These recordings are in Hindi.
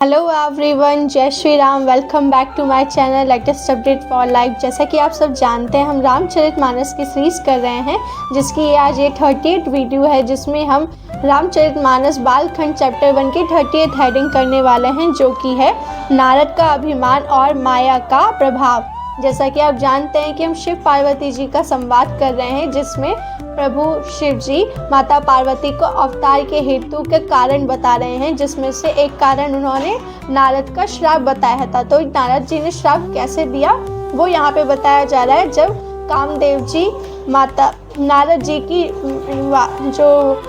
हेलो एवरीवन, जय Shri Ram. Welcome back to my channel latest update for life. जैसा कि आप सब जानते हैं, हम रामचरितमानस की सीरीज़ कर रहे हैं, जिसकी ये आज 38 वीडियो है, जिसमें हम रामचरितमानस बालखंड चैप्टर 1 की 30th हेडिंग करने वाले हैं, जो कि है नारद का अभिमान और माया का प्रभाव। जैसा कि आप जानते हैं कि हम शिव पार्वती जी का संवाद कर रहे हैं, जिसमें प्रभु शिव जी माता पार्वती को अवतार के हेतु के कारण बता रहे हैं, जिसमें से एक कारण उन्होंने नारद का श्राप बताया था। तो नारद जी ने श्राप कैसे दिया वो यहाँ पे बताया जा रहा है। जब कामदेव जी माता नारद जी की जो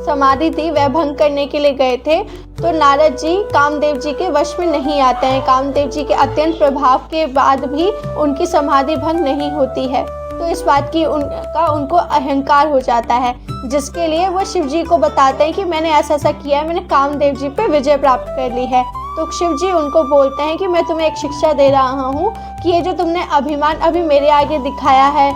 समाधि थी वह भंग करने के लिए गए थे, तो नारद जी कामदेव जी के वश में नहीं आते हैं। कामदेव जी के अत्यंत प्रभाव के बाद भी उनकी समाधि भंग नहीं होती है, तो इस बात की उनको अहंकार हो जाता है, जिसके लिए वो शिव जी को बताते हैं कि मैंने ऐसा ऐसा किया है, मैंने कामदेव जी पे विजय प्राप्त कर ली है। तो शिव जी उनको बोलते हैं कि मैं तुम्हें एक शिक्षा दे रहा हूँ कि ये जो तुमने अभिमान अभी मेरे आगे दिखाया है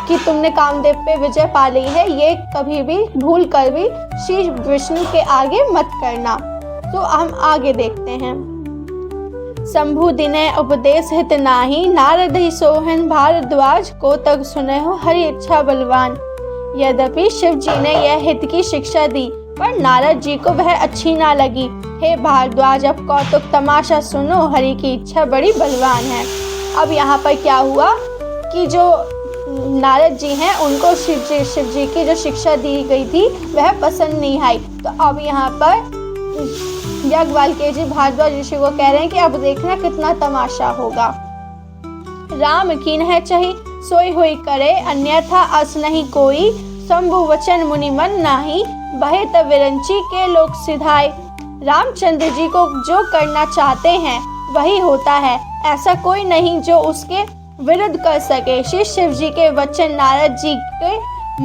कि तुमने कामदेव पे विजय पा ली है, ये कभी भी भूल कर भी श्री विष्णु के आगे मत करना। तो हम आगे देखते हैं। शंभु दिने उपदेश हित नाही, नारद ही सोहन भारद्वाज को तक सुने हो हरि इच्छा बलवान। यद्यपि शिव जी ने यह हित की शिक्षा दी, पर नारद जी को वह अच्छी ना लगी। हे भारद्वाज, अब कौतुक तमाशा सुनो, हरि की इच्छा बड़ी बलवान है। अब यहाँ पर क्या हुआ कि जो नारद जी हैं उनको शिव जी की जो शिक्षा दी गई थी वह पसंद नहीं आई। तो अब यहाँ पर याज्ञवल्क्य जी भारद्वाज ऋषि को कह रहे हैं कि अब देखना कितना तमाशा होगा। राम कीन है चही सोई हुई करे, अन्यथा अस नहीं कोई। शंभु वचन मुनि मन नाही, बहे तब विरंची के लोक सिधाए। रामचंद्र जी को जो करना चाहते हैं वही होता है, ऐसा कोई नहीं जो उसके विरुद्ध कर सके। श्री शिव जी के वचन नारद जी के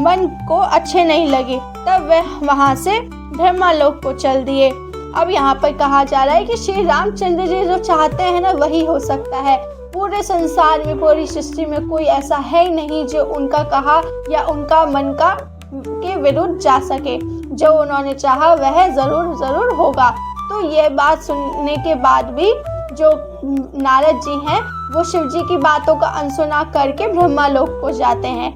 मन को अच्छे नहीं लगे, तब वह वहां से ब्रह्मालोक को चल दिए। अब यहाँ पर कहा जा रहा है कि श्री रामचंद्र जी जो चाहते हैं ना वही हो सकता है। पूरे संसार में, पूरी सृष्टि में कोई ऐसा है ही नहीं जो उनका कहा या उनका मन का के विरुद्ध जा सके। जो उन्होंने चाहा वह जरूर जरूर होगा। तो ये बात सुनने के बाद भी जो नारद जी हैं वो शिव जी की बातों का अनसुना करके ब्रह्मालोक को जाते हैं।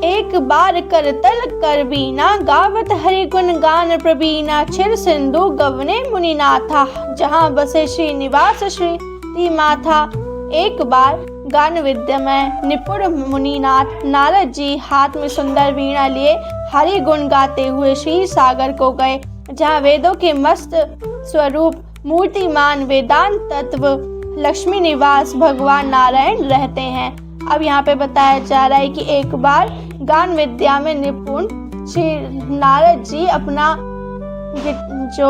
एक बार करतल कर बीना, गावत हरि गुण गान प्रवीणा। छिर सिंधु गवने मुनिनाथा, जहाँ बसे श्रीनिवास श्री माथा। एक बार गान विद्या में निपुण मुनिनाथ नारद जी हाथ में सुंदर वीणा लिए हरि गुण गाते हुए श्री सागर को गए, जहाँ वेदों के मस्त स्वरूप मूर्तिमान वेदांत तत्व लक्ष्मी निवास भगवान नारायण रहते हैं। अब यहाँ पे बताया जा रहा है कि एक बार गान विद्या में निपुण श्री नारद जी अपना जो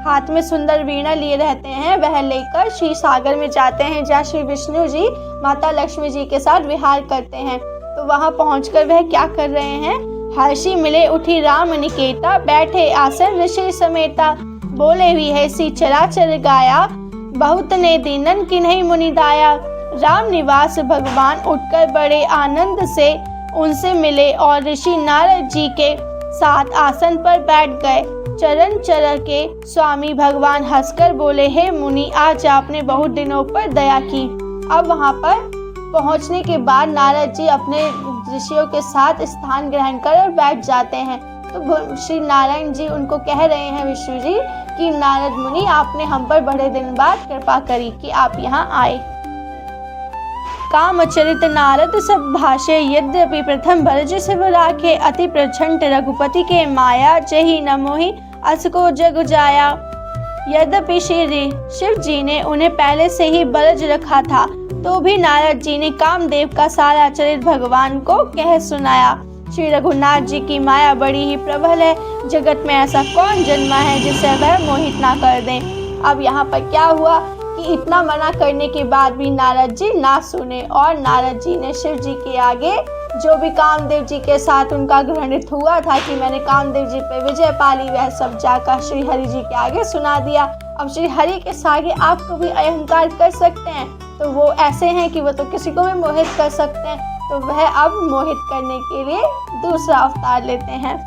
हाथ में सुंदर वीणा लिए रहते हैं वह लेकर श्री सागर में जाते हैं, जहाँ श्री विष्णु जी माता लक्ष्मी जी के साथ विहार करते हैं। तो वहाँ पहुंचकर वह क्या कर रहे हैं? हर्षि मिले उठी राम निकेता, बैठे आसन ऋषि समेता। बोले हुई है सी चराचर गाया, बहुत ने दीनन किन्हीं मुनि दाया। राम निवास भगवान उठकर बड़े आनंद से उनसे मिले और ऋषि नारद जी के साथ आसन पर बैठ गए। चरण चरण के स्वामी भगवान हंसकर बोले, हे मुनि, आज आपने बहुत दिनों पर दया की। अब वहाँ पर पहुँचने के बाद नारद जी अपने ऋषियों के साथ स्थान ग्रहण कर बैठ जाते हैं। तो श्री नारायण जी उनको कह रहे हैं विष्णु जी कि नारद मुनि, आपने हम पर बड़े दिन बाद कृपा करी कि आप यहाँ आए। कामचरित नारद सब भाषे, यद्यपि प्रथम भरज शिव राखे। अति प्रचंड रघुपति के माया, जही न मोहि अस को जग जाया। यद्यपि श्री शिव जी ने उन्हें पहले से ही बरज रखा था, तो भी नारद जी ने कामदेव का सारा चरित भगवान को कह सुनाया। श्री रघुनाथ जी की माया बड़ी ही प्रबल है, जगत में ऐसा कौन जन्मा है जिसे वह मोहित ना कर दे। अब यहाँ पर क्या हुआ कि इतना मना करने के बाद भी नारद जी ना सुने, और नारद जी ने शिव जी के आगे जो भी कामदेव जी के साथ उनका घृणित हुआ था कि मैंने कामदेव जी पे विजय पा ली, वह सब जाकर श्री हरि जी के आगे सुना दिया। अब श्री हरि के आगे आप कभी अहंकार कर सकते हैं? तो वो ऐसे हैं कि वो तो किसी को भी मोहित कर सकते हैं। तो वह अब मोहित करने के लिए दूसरा अवतार लेते हैं।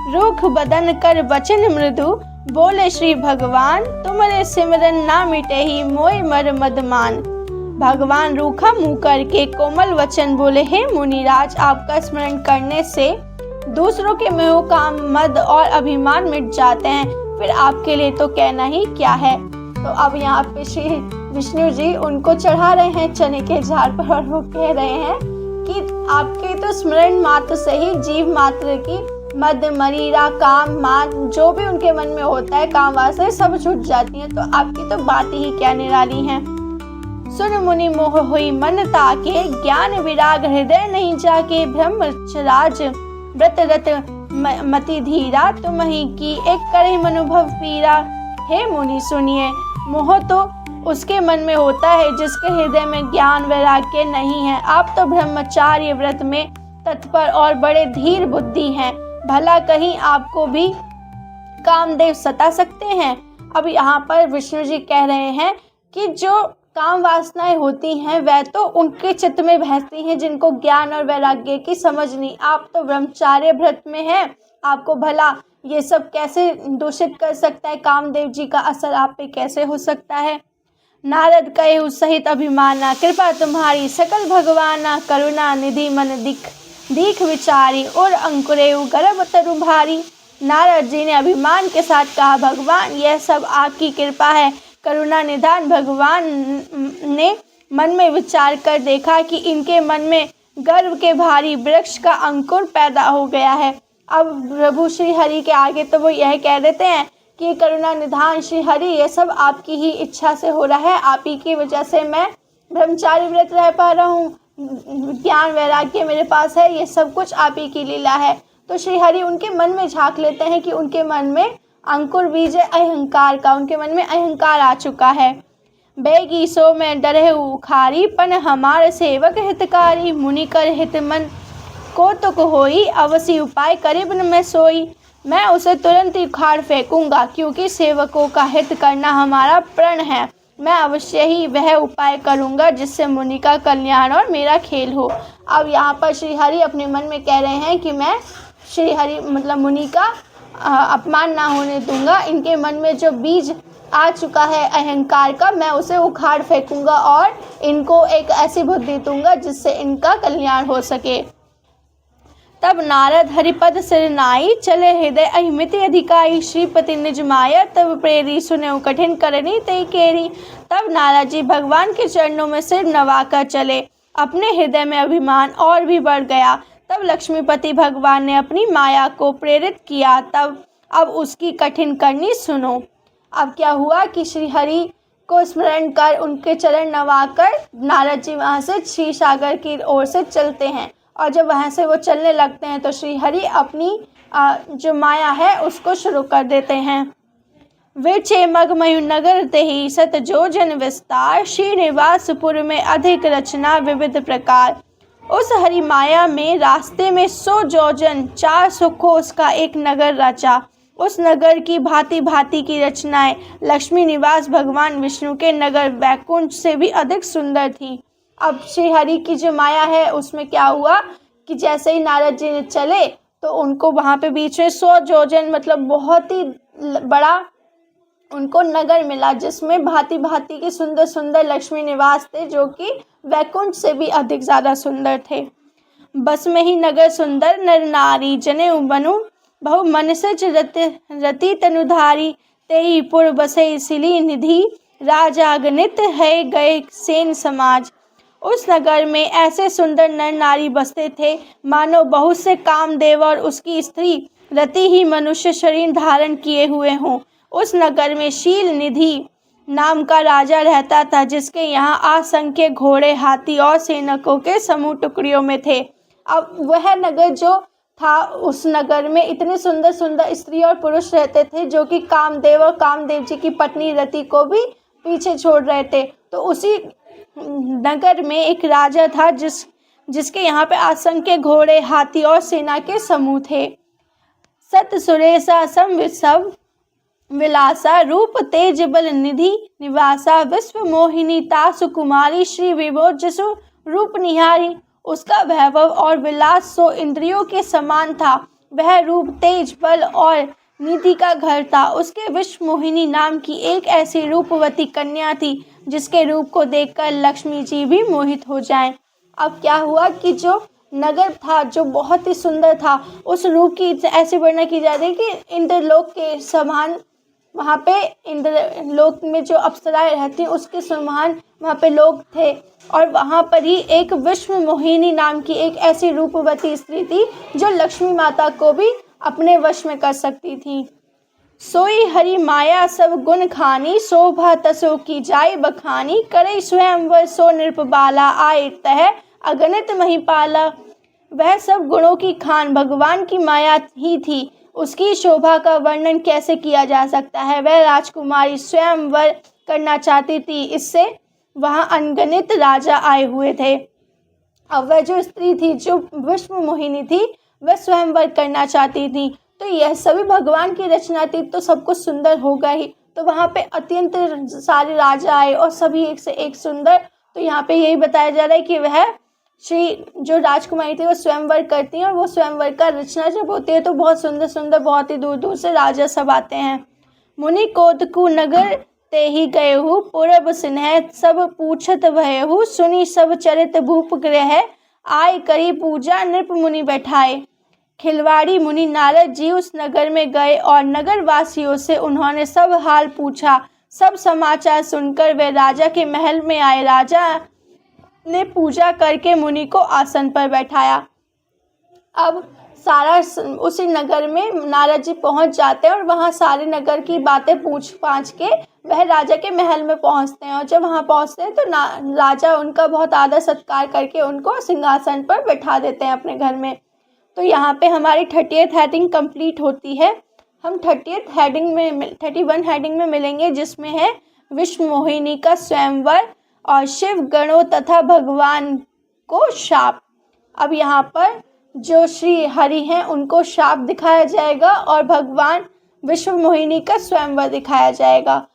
रूख बदन कर वचन मृदु, बोले श्री भगवान तुम्हारे सिमरन ना मिटे ही मोय मर मदमान। भगवान रूखा मुंह करके कोमल वचन बोले, हे मुनिराज, आपका स्मरण करने से दूसरों के मोह, काम, मद और अभिमान मिट जाते हैं, फिर आपके लिए तो कहना ही क्या है। तो अब यहाँ पे श्री विष्णु जी उनको चढ़ा रहे हैं चने के झाड़ पर और वो कह रहे हैं कि आपके तो स्मरण मात्र से ही जीव मात्र की मद, मदिरा, काम, मान जो भी उनके मन में होता है, काम वासना सब छूट जाती हैं। तो आपकी तो बात ही क्या निराली है। सुन मुनि मोह हुई मन ताके, ज्ञान विराग हृदय नहीं जाके, ब्रह्मचराज व्रत रत मति धीरा, तुम ही की एक करे मनुभव पीरा। हे मुनि सुनिए, मोह तो उसके मन में होता है जिसके हृदय में ज्ञान वैराग्य नहीं है। आप तो ब्रह्मचार्य व्रत में तत्पर और बड़े धीर बुद्धि हैं, भला कहीं आपको भी कामदेव सता सकते हैं। अब यहाँ पर विष्णु जी कह रहे हैं कि जो काम वासनाएं होती हैं वह तो उनके चित्त में बहती हैं जिनको ज्ञान और वैराग्य की समझ नहीं। आप तो ब्रह्मचार्य व्रत में हैं, आपको भला ये सब कैसे दूषित कर सकता है, कामदेव जी का असर आप पे कैसे हो सकता है। नारद कहे सहित अभिमाना, कृपा तुम्हारी सकल भगवाना, करुणा निधि मन दीख विचारी, और अंकुरेउ गर्भ तरु भारी। नारद जी ने अभिमान के साथ कहा, भगवान यह सब आपकी कृपा है। करुणा निधान भगवान ने मन में विचार कर देखा कि इनके मन में गर्भ के भारी वृक्ष का अंकुर पैदा हो गया है। अब प्रभु श्री हरि के आगे तो वो यह कह देते हैं कि करुणा निधान श्री हरि, ये सब आपकी ही इच्छा से हो रहा है, आप ही की वजह से मैं ब्रह्मचारी व्रत रह पा रहा हूँ, ज्ञान वैराग्य मेरे पास है, ये सब कुछ आप ही की लीला है। तो श्री हरि उनके मन में झांक लेते हैं कि उनके मन में अंकुर बीज अहंकार का, उनके मन में अहंकार आ चुका है। बेगी सो में डरे उखारी, पन हमारे सेवक हितकारी, मुनि कर हित मन को तुक होई, अवश्य उपाय करीब न मैं सोई। मैं उसे तुरंत ही उखाड़ फेंकूंगा, क्योंकि सेवकों का हित करना हमारा प्रण है। मैं अवश्य ही वह उपाय करूंगा जिससे मुनि का कल्याण और मेरा खेल हो। अब यहाँ पर श्री हरि अपने मन में कह रहे हैं कि मैं श्री हरि मतलब मुनि का अपमान ना होने दूंगा। इनके मन में जो बीज आ चुका है अहंकार का, मैं उसे उखाड़ फेंकूंगा और इनको एक ऐसी बुद्धि दूंगा जिससे इनका कल्याण हो सके। तब नारद हरिपद सिर नाई, चले हृदय अहिमित अधिकाई, श्रीपति निज माया तब प्रेरी, सुने कठिन करनी तय केरी। तब नारद जी भगवान के चरणों में सिर नवाकर चले, अपने हृदय में अभिमान और भी बढ़ गया। तब लक्ष्मीपति भगवान ने अपनी माया को प्रेरित किया। तब अब उसकी कठिन करनी सुनो। अब क्या हुआ कि श्री हरि को स्मरण कर उनके चरण नवाकर नारद जी वहाँ से क्षीर सागर की ओर से चलते हैं, और जब वहाँ से वो चलने लगते हैं तो श्री हरि अपनी जो माया है उसको शुरू कर देते हैं। विचे मगमयु नगर तेहि, सत जोजन विस्तार, श्रीनिवासपुर में अधिक रचना विविध प्रकार। उस हरि माया में रास्ते में 100 जोजन 400 कोस का एक नगर रचा। उस नगर की भांति भांति की रचनाएं लक्ष्मी निवास भगवान विष्णु के नगर वैकुंठ से भी अधिक सुंदर थी। अब श्री हरि की जो माया है उसमें क्या हुआ कि जैसे ही नारद जी ने चले तो उनको वहाँ पे बीच में 100 जोजन मतलब बहुत ही बड़ा उनको नगर मिला, जिसमें भांति भांति के सुंदर सुंदर लक्ष्मी निवास थे, जो कि वैकुंठ से भी अधिक ज़्यादा सुंदर थे। बस में ही नगर सुंदर नर नारी, जने बनु बहु मनसज रति तनुधारी, तेई पुर बसे सिली निधि, राजागनित है गए सेन समाज। उस नगर में ऐसे सुंदर नर नारी बसते थे मानो बहुत से कामदेव और उसकी स्त्री रति ही मनुष्य शरीर धारण किए हुए हों। उस नगर में शील निधि नाम का राजा रहता था, जिसके यहाँ असंख्य घोड़े, हाथी और सैनिकों के समूह टुकड़ियों में थे। अब वह नगर जो था, उस नगर में इतने सुंदर सुंदर स्त्री और पुरुष रहते थे जो कि कामदेव और कामदेव जी की पत्नी रति को भी पीछे छोड़ रहे थे। तो उसी नगर में एक राजा था जिसके यहाँ पे असंख्य घोड़े, हाथी और सेना के समूह थे। सत सुरेशा सम विलासा, रूप तेज बल निधि निवासा, विश्व मोहिनी तासु कुमारी, श्री विभो जसु रूप निहारी। उसका वैभव और विलास 100 इंद्रियों के समान था। वह रूप तेज, बल और नीति का घर था। उसके विश्वमोहिनी नाम की एक ऐसी रूपवती कन्या थी जिसके रूप को देखकर लक्ष्मी जी भी मोहित हो जाएं। अब क्या हुआ कि जो नगर था जो बहुत ही सुंदर था, उस रूप की ऐसे वर्णना की जा रही है कि इंद्रलोक के समान वहाँ पे इंद्रलोक में जो अप्सराएं रहती हैं उसके समान वहाँ पे लोग थे। और वहाँ पर ही एक विश्वमोहिनी नाम की एक ऐसी रूपवती स्त्री थी जो लक्ष्मी माता को भी अपने वश में कर सकती थी। सोई हरि माया सब गुण खानी, शोभा तसो की जाय बखानी, करे स्वयंवर सो नृप बाला, आए तह अगणित महिपाला। वह सब गुणों की खान भगवान की माया ही थी। उसकी शोभा का वर्णन कैसे किया जा सकता है। वह राजकुमारी स्वयंवर करना चाहती थी, इससे वहाँ अनगिनत राजा आए हुए थे। अब वह जो स्त्री थी जो विश्वमोहिनी थी वह स्वयंवर करना चाहती थी। तो यह सभी भगवान की रचना थी, तो सब कुछ सुंदर होगा ही। तो वहाँ पे अत्यंत सारे राजा आए और सभी एक से एक सुंदर। तो यहाँ पे यही बताया जा रहा है कि वह श्री जो राजकुमारी थी वो स्वयंवर करती हैं, और वो स्वयंवर का रचना जब होती है तो बहुत सुंदर सुंदर बहुत ही दूर दूर से राजा सब आते हैं। मुनि कोदकु नगर ते ही गयहु, पूरब सिन्ह सब पूछत भयहु, सुनी सब चरित भूप गृह, आय करी पूजा नृप मुनि बैठाए। खिलवाड़ी मुनि नारद जी उस नगर में गए और नगर वासियों से उन्होंने सब हाल पूछा। सब समाचार सुनकर वे राजा के महल में आए। राजा ने पूजा करके मुनि को आसन पर बैठाया। अब सारा उसी नगर में नारद जी पहुंच जाते हैं और वहाँ सारे नगर की बातें पूछ पाछ के वह राजा के महल में पहुंचते हैं। और जब वहाँ पहुंचते हैं तो राजा उनका बहुत आदर सत्कार करके उनको सिंहासन पर बैठा देते हैं अपने घर में। तो यहाँ पे हमारी 30th हेडिंग कंप्लीट होती है। हम 31 हेडिंग में मिलेंगे जिसमें है विश्वमोहिनी का स्वयंवर और शिव गणों तथा भगवान को शाप। अब यहाँ पर जो श्री हरि हैं उनको शाप दिखाया जाएगा और भगवान विश्वमोहिनी का स्वयंवर दिखाया जाएगा।